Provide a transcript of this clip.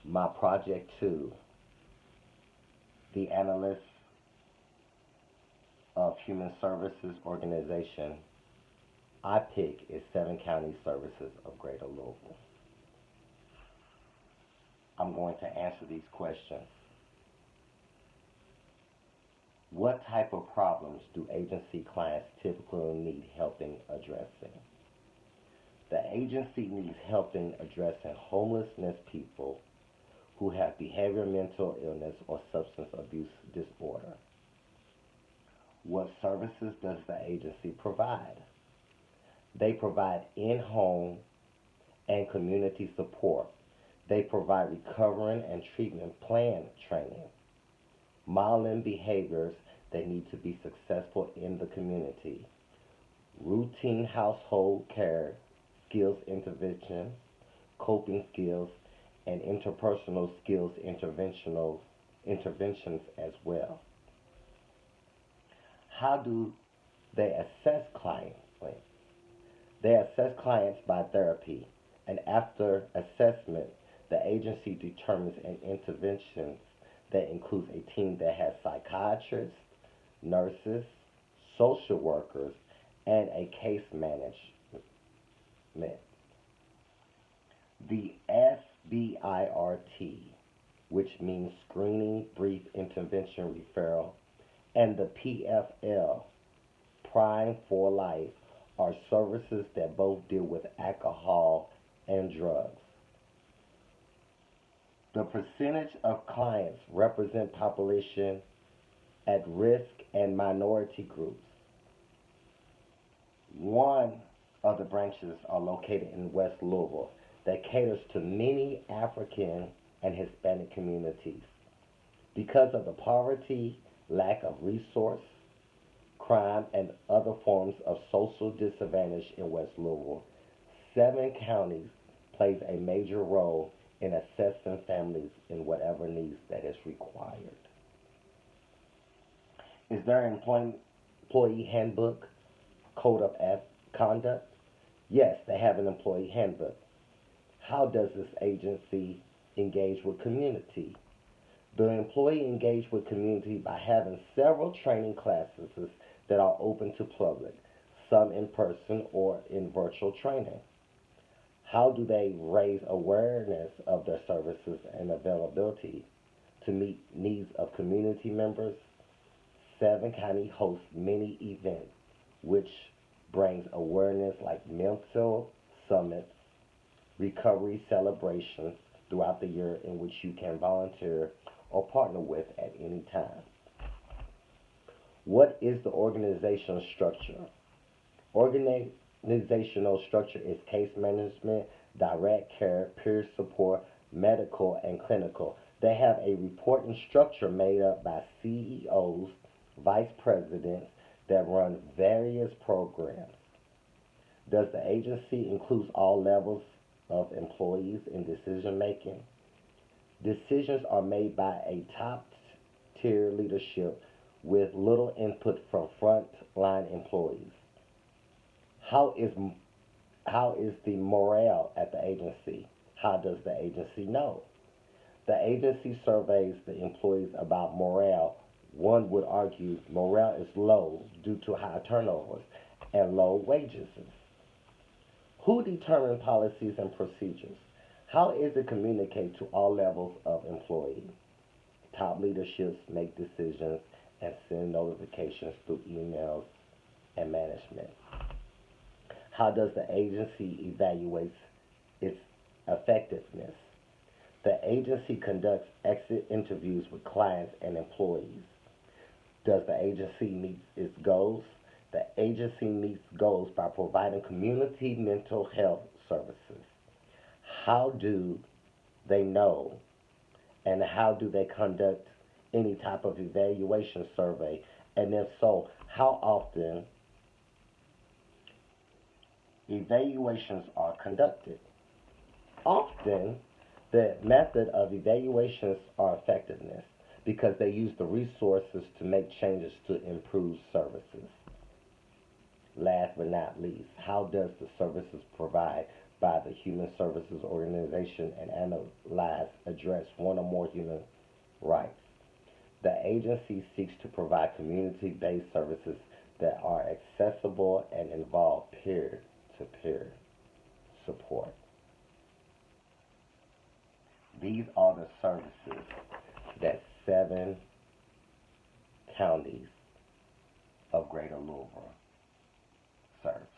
My project two, the analyst of human services organization I pick is Seven County Services of Greater Louisville. I'm going to answer these questions. What type of problems do agency clients typically need help in addressing? The agency needs help in addressing homelessness people who have behavioral mental illness or substance abuse disorder. What services does the agency provide? They provide in home and community support. They provide recovering and treatment plan training, modeling behaviors that need to be successful in the community, routine household care, skills intervention, coping skills, and interpersonal skills interventions as well. How do they assess clients? They assess clients by therapy, and after assessment, the agency determines an intervention that includes a team that has psychiatrists, nurses, social workers, and a case management. The SBIRT, which means Screening Brief Intervention Referral, and the PFL, Prime for Life, are services that both deal with alcohol and drugs. The percentage of clients represent population at risk and minority groups. One of the branches are located in West Louisville that caters to many African and Hispanic communities. Because of the poverty, lack of resource, crime, and other forms of social disadvantage in West Louisville, Seven Counties plays a major role in assessing families in whatever needs that is required. Is there an employee handbook, code of conduct? Yes, they have an employee handbook. How does this agency engage with community? The employee engage with community by having several training classes that are open to public, some in person or in virtual training. How do they raise awareness of their services and availability to meet needs of community members? Seven County hosts many events which brings awareness like mental summits, recovery celebrations throughout the year in which you can volunteer or partner with at any time. What is the organizational structure? Organizational structure is case management, direct care, peer support, medical, and clinical. They have a reporting structure made up by CEOs, vice presidents that run various programs. Does the agency include all levels of employees in decision making? Decisions are made by a top tier leadership with little input from front-line employees. How is how is the morale at the agency? How does the agency know? The agency surveys the employees about morale. One would argue morale is low due to high turnovers and low wages. Who determines policies and procedures? How is it communicated to all levels of employees? Top leaderships make decisions and send notifications through emails and management. How does the agency evaluate its effectiveness? The agency conducts exit interviews with clients and employees. Does the agency meet its goals? The agency meets goals by providing community mental health services. How do they know and how do they conduct any type of evaluation survey? And if so, how often evaluations are conducted? Often, the method of evaluations are effectiveness because they use the resources to make changes to improve services. Last but not least, how does the services provide by the Human Services Organization and analyze, address one or more human rights. The agency seeks to provide community-based services that are accessible and involve peer-to-peer support. These are the services that 7 counties of Greater Louisville serve.